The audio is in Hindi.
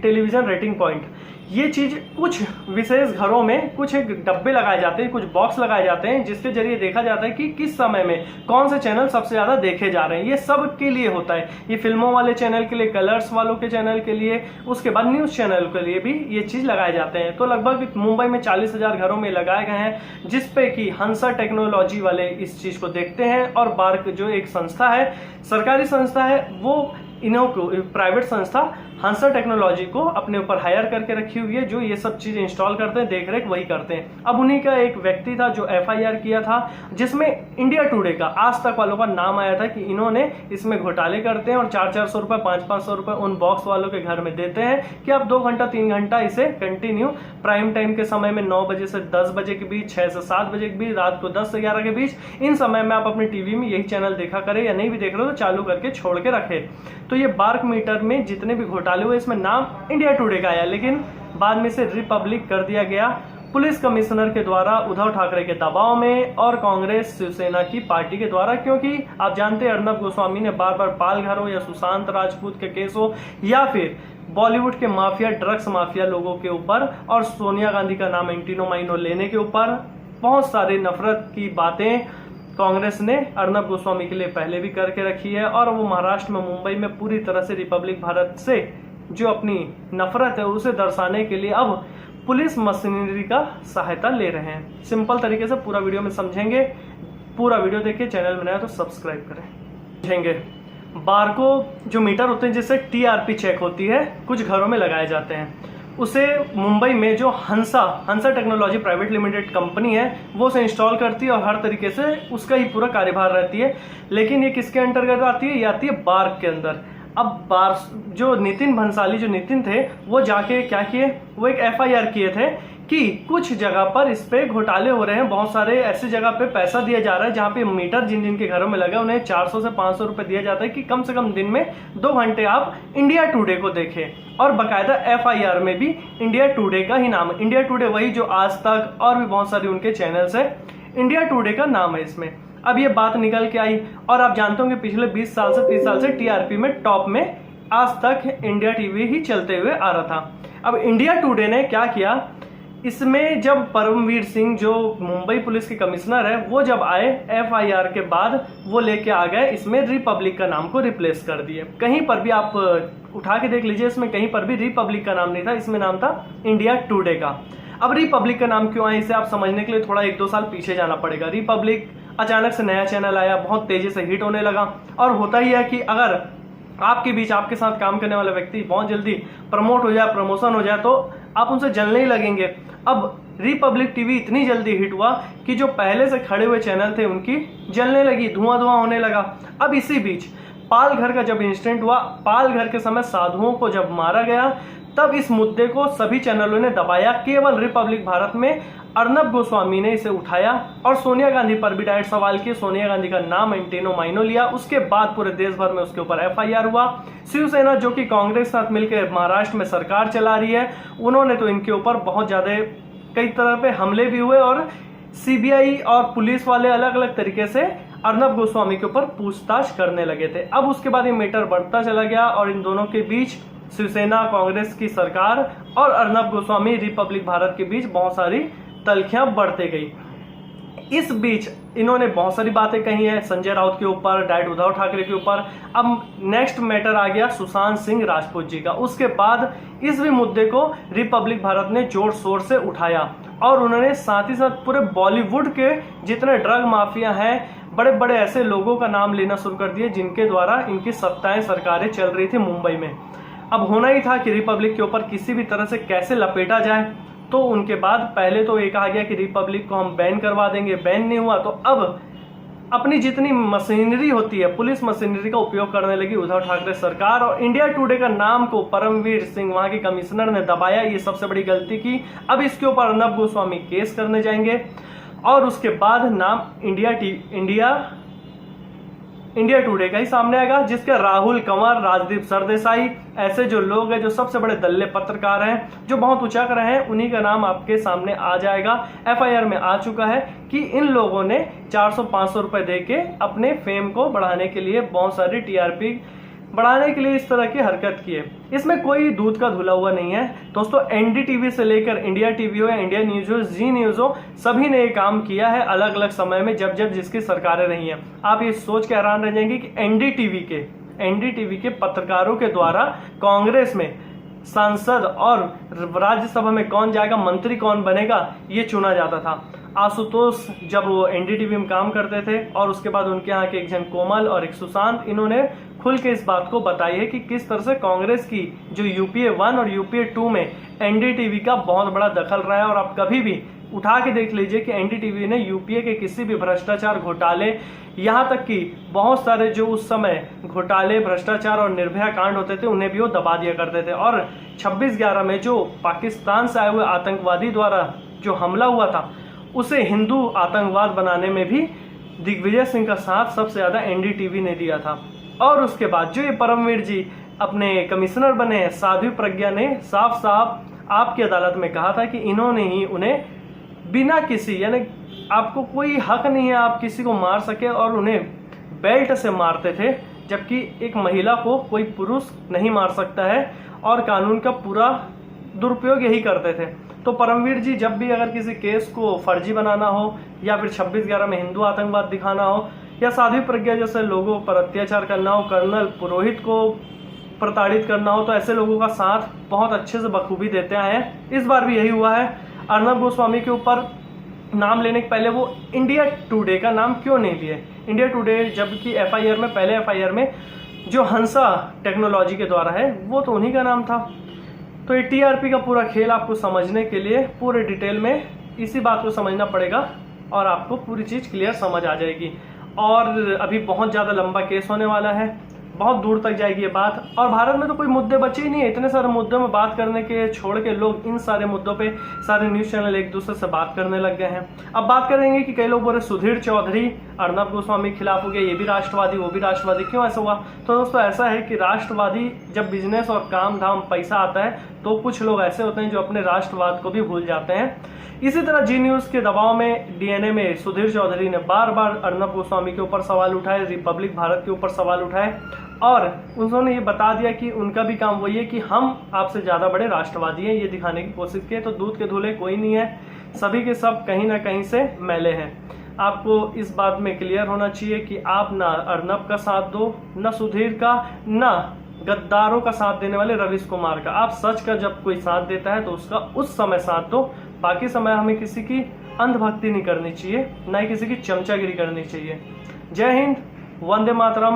टेलीविजन रेटिंग पॉइंट, ये चीज कुछ विशेष घरों में कुछ एक डब्बे लगाए जाते हैं, कुछ बॉक्स लगाए जाते हैं, जिसके जरिए देखा जाता है कि किस समय में कौन से चैनल सबसे ज्यादा देखे जा रहे हैं। ये सब के लिए होता है, ये फिल्मों वाले चैनल के लिए, कलर्स वालों के चैनल के लिए, उसके बाद न्यूज चैनल के लिए भी ये चीज लगाए जाते हैं। तो लगभग मुंबई में 40,000 घरों में लगाए गए हैं, जिसपे कि हंसा टेक्नोलॉजी वाले इस चीज को देखते हैं। और बार्क जो एक संस्था है, सरकारी संस्था है, वो इन्हों को प्राइवेट संस्था हंसा टेक्नोलॉजी को अपने ऊपर हायर करके रखी हुई है, जो ये सब चीज इंस्टॉल करते हैं, देख रेख वही करते हैं। अब उन्हीं का एक व्यक्ति था जो एफआईआर किया था, जिसमें इंडिया टुडे का, आज तक वालों का नाम आया था कि इन्होंने इसमें घोटाले करते हैं और 400-400 रुपए, 500-500 रुपए उन बॉक्स वालों के घर में देते हैं कि आप 2 घंटा 3 घंटा इसे कंटिन्यू प्राइम टाइम के समय में 9 बजे से 10 बजे के बीच, 6 से 7 बजे के बीच, रात को 10 से 11 के बीच, इन समय में आप अपनी टीवी में यही चैनल देखा करें, या नहीं भी देख रहे हो तो चालू करके छोड़ के रखे। तो ये बार्क मीटर में जितने भी घोटाले हुए, इसमें नाम इंडिया टुडे का आया, लेकिन बाद में इसे रिपब्लिक कर दिया गया पुलिस कमिश्नर के द्वारा, उद्धव ठाकरे के दबाव में और कांग्रेस शिवसेना की पार्टी के द्वारा। क्योंकि आप जानते हैं अर्नब गोस्वामी ने बार बार पालघर हो या सुशांत राजपूत के केस हो या फिर बॉलीवुड के माफिया, ड्रग्स माफिया लोगों के ऊपर और सोनिया गांधी का नाम एंटीनो माइनो लेने के ऊपर बहुत सारे नफरत की बातें कांग्रेस ने अर्नब गोस्वामी के लिए पहले भी करके रखी है। और वो महाराष्ट्र में, मुंबई में पूरी तरह से रिपब्लिक भारत से जो अपनी नफरत है उसे दर्शाने के लिए अब पुलिस मशीनरी का सहायता ले रहे हैं। सिंपल तरीके से पूरा वीडियो में समझेंगे, पूरा वीडियो देखिए, चैनल बनाया तो सब्सक्राइब करें। समझेंगे बारको जो मीटर होते हैं जिससे टीआरपी चेक होती है, कुछ घरों में लगाए जाते हैं, उसे मुंबई में जो हंसा टेक्नोलॉजी प्राइवेट लिमिटेड कंपनी है वो उसे इंस्टॉल करती है और हर तरीके से उसका ही पूरा कार्यभार रहती है। लेकिन ये किसके अंतर्गत आती है? ये आती है बार्क के अंदर। अब जो नितिन भंसाली जो नितिन थे वो जाके क्या किए, वो एक एफआईआर किए थे कि कुछ जगह पर इस पे घोटाले हो रहे हैं, बहुत सारे ऐसी जगह पे पैसा दिया जा रहा है जहां पे मीटर जिन जिन के घरों में लगा उन्हें 400 से 500 रुपए दिया जाता है कि कम से कम दिन में 2 घंटे आप इंडिया टुडे को देखें। और बाकायदा एफआईआर में भी इंडिया टुडे का ही नाम है। इंडिया टुडे वही जो आज तक और भी बहुत सारे उनके चैनल्स है, इंडिया टुडे का नाम है इसमें। अब ये बात निकल के आई और आप जानते होंगे पिछले 20 साल से 30 साल से टीआरपी में टॉप में आज तक इंडिया टीवी ही चलते हुए आ रहा था। अब इंडिया टुडे ने क्या किया, इसमें जब परमवीर सिंह जो मुंबई पुलिस के कमिश्नर है वो जब आए, एफआईआर के बाद वो लेके आ गए इसमें रिपब्लिक का नाम को रिप्लेस कर दिए। कहीं पर भी आप उठा के देख लीजिए, इसमें कहीं पर भी रिपब्लिक का नाम नहीं था, इसमें नाम था इंडिया टुडे का। अब रिपब्लिक का नाम क्यों आया, इसे आप समझने के लिए थोड़ा 1-2 साल पीछे जाना पड़ेगा। रिपब्लिक अचानक से नया चैनल आया, बहुत तेजी से हिट होने लगा और होता ही है कि अगर आपके बीच आपके साथ काम करने वाला व्यक्ति बहुत जल्दी प्रमोट हो जाए, प्रमोशन हो जाए, तो आप उनसे जलने ही लगेंगे। अब रिपब्लिक टीवी इतनी जल्दी हिट हुआ कि जो पहले से खड़े हुए चैनल थे उनकी जलने लगी, धुआं धुआं होने लगा। अब इसी बीच पालघर का जब इंसिडेंट हुआ, पालघर के समय साधुओं को जब मारा गया, तब इस मुद्दे को सभी चैनलों ने दबाया। केवल रिपब्लिक भारत में अर्नब गोस्वामी ने इसे उठाया और सोनिया गांधी पर भी डायरेक्ट सवाल किए, सोनिया गांधी का नाम एंटीनो माइनो लिया। उसके बाद पूरे देश भर में उसके ऊपर एफआईआर हुआ। शिवसेना जो कि कांग्रेस के साथ मिलकर महाराष्ट्र में सरकार चला रही है, उन्होंने तो इनके ऊपर बहुत ज्यादा कई तरह पे हमले भी हुए और सीबीआई और पुलिस वाले अलग अलग तरीके से अर्नब गोस्वामी के ऊपर पूछताछ करने लगे थे। अब उसके बाद ये मैटर बढ़ता चला गया और इन दोनों के बीच, शिवसेना कांग्रेस की सरकार और अर्नब गोस्वामी रिपब्लिक भारत के बीच बहुत सारी तल्खियां बढ़ते गई। इस बीच इन्होंने बहुत सारी बातें कही हैं संजय राउत के ऊपर, डायरेक्ट उद्धव ठाकरे के ऊपर। अब नेक्स्ट मैटर आ गया सुशांत सिंह राजपूत जी का। उसके बाद इस भी मुद्दे को रिपब्लिक भारत ने जोर शोर से उठाया और उन्होंने साथ ही साथ पूरे बॉलीवुड के जितने ड्रग माफिया हैं, बड़े बड़े ऐसे लोगों का नाम लेना शुरू कर दिए जिनके द्वारा इनकी सत्ताएं सरकारें चल रही थी मुंबई में। अब होना ही था कि रिपब्लिक के ऊपर किसी भी तरह से कैसे लपेटा जाए। तो उनके बाद पहले तो ये कहा गया कि रिपब्लिक को हम बैन करवा देंगे, बैन नहीं हुआ तो अब अपनी जितनी मशीनरी होती है, पुलिस मशीनरी का उपयोग करने लगी उद्धव ठाकरे सरकार। और इंडिया टुडे का नाम को परमवीर सिंह वहां के कमिश्नर ने दबाया, ये सबसे बड़ी गलती की। अब इसके ऊपर अर्नब गोस्वामी केस करने जाएंगे और उसके बाद नाम इंडिया टुडे का ही सामने आएगा, जिसके राहुल कंवर, राजदीप सरदेसाई, ऐसे जो लोग हैं जो सबसे बड़े दल्ले पत्रकार हैं, जो बहुत उचक रहे हैं, उन्हीं का नाम आपके सामने आ जाएगा। एफआईआर में आ चुका है कि इन लोगों ने 400-500 रुपए देके अपने फेम को बढ़ाने के लिए बहुत सारी टीआरपी बढ़ाने के लिए इस तरह की हरकत की है। इसमें कोई दूध का धुला हुआ नहीं है दोस्तों। एनडीटीवी से लेकर इंडिया टीवी हो या इंडिया न्यूज हो, जी न्यूज हो, सभी ने ये काम किया है अलग अलग समय में जब जब जिसकी सरकारें रही हैं। आप ये सोच के हैरान रह जाएंगे कि एनडीटीवी के पत्रकारों के द्वारा कांग्रेस में सांसद और राज्यसभा में कौन जाएगा, मंत्री कौन बनेगा, ये चुना जाता था। आशुतोष जब वो एनडीटीवी में काम करते थे और उसके बाद उनके यहाँ के एक जन कोमल और एक सुशांत, इन्होंने खुल के इस बात को बताई है कि किस तरह से कांग्रेस की जो यूपीए 1 और यूपीए 2 में एनडीटीवी का बहुत बड़ा दखल रहा है। और आप कभी भी उठा के देख लीजिए कि एनडीटीवी ने यूपीए के किसी भी भ्रष्टाचार, घोटाले, यहाँ तक कि बहुत सारे जो उस समय घोटाले, भ्रष्टाचार और निर्भया कांड होते थे उन्हें भी वो दबा दिया करते थे। और 26/11 में जो पाकिस्तान से आए हुए आतंकवादी द्वारा जो हमला हुआ था उसे हिंदू आतंकवाद बनाने में भी दिग्विजय सिंह का साथ सबसे ज्यादा एनडीटीवी ने दिया था। और उसके बाद जो ये परमवीर जी अपने कमिश्नर बने हैं, साध्वी प्रज्ञा ने साफ साफ आपकी अदालत में कहा था कि इन्होंने ही उन्हें बिना किसी, यानी आपको कोई हक नहीं है आप किसी को मार सके, और उन्हें बेल्ट से मारते थे, जबकि एक महिला को कोई पुरुष नहीं मार सकता है और कानून का पूरा दुरुपयोग यही करते थे। तो परमवीर जी जब भी अगर किसी केस को फर्जी बनाना हो या फिर 26/11 में हिंदू आतंकवाद दिखाना हो या साध्वी प्रज्ञा जैसे लोगों पर अत्याचार करना हो, कर्नल पुरोहित को प्रताड़ित करना हो, तो ऐसे लोगों का साथ बहुत अच्छे से बखूबी देते आए हैं। इस बार भी यही हुआ है। अर्नब गोस्वामी के ऊपर नाम लेने के पहले वो इंडिया टुडे का नाम क्यों नहीं लिए? इंडिया टुडे जबकि एफआईआर में, पहले एफआईआर में जो हंसा टेक्नोलॉजी के द्वारा है वो तो उन्हीं का नाम था। तो ये टीआरपी का पूरा खेल आपको समझने के लिए पूरे डिटेल में इसी बात को समझना पड़ेगा और आपको पूरी चीज़ क्लियर समझ आ जाएगी। और अभी बहुत ज़्यादा लंबा केस होने वाला है, बहुत दूर तक जाएगी ये बात। और भारत में तो कोई मुद्दे बचे ही नहीं है, इतने सारे मुद्दों में बात करने के छोड़ के लोग इन सारे मुद्दों पे सारे न्यूज़ चैनल एक दूसरे से बात करने लग गए हैं। अब बात करेंगे कि कई लोग बोले सुधीर चौधरी अर्नब गोस्वामी के खिलाफ हो गया, ये भी राष्ट्रवादी वो भी राष्ट्रवादी, क्यों ऐसा हुआ? तो दोस्तों ऐसा है कि राष्ट्रवादी जब बिजनेस और काम धाम पैसा आता है तो कुछ लोग ऐसे होते हैं जो अपने राष्ट्रवाद को भी भूल जाते हैं। इसी तरह जी न्यूज़ के दबाव में डीएनए में सुधीर चौधरी ने बार बार अर्नब गोस्वामी के ऊपर सवाल उठाए, रिपब्लिक भारत के ऊपर सवाल उठाए और उन्होंने ये बता दिया कि उनका भी काम वही है कि हम आपसे ज़्यादा बड़े राष्ट्रवादी हैं, ये दिखाने की कोशिश की। तो दूध के धुले कोई नहीं है, सभी के सब कहीं ना कहीं से मैले हैं। आपको इस बात में क्लियर होना चाहिए कि आप ना अर्नब का साथ दो, ना सुधीर का, ना गद्दारों का साथ देने वाले रवीश कुमार का। आप सच का जब कोई साथ देता है तो उसका उस समय साथ दो, बाकी समय हमें किसी की अंधभक्ति नहीं करनी चाहिए, ना ही किसी की चमचागिरी करनी चाहिए। जय हिंद, वंदे मातरम।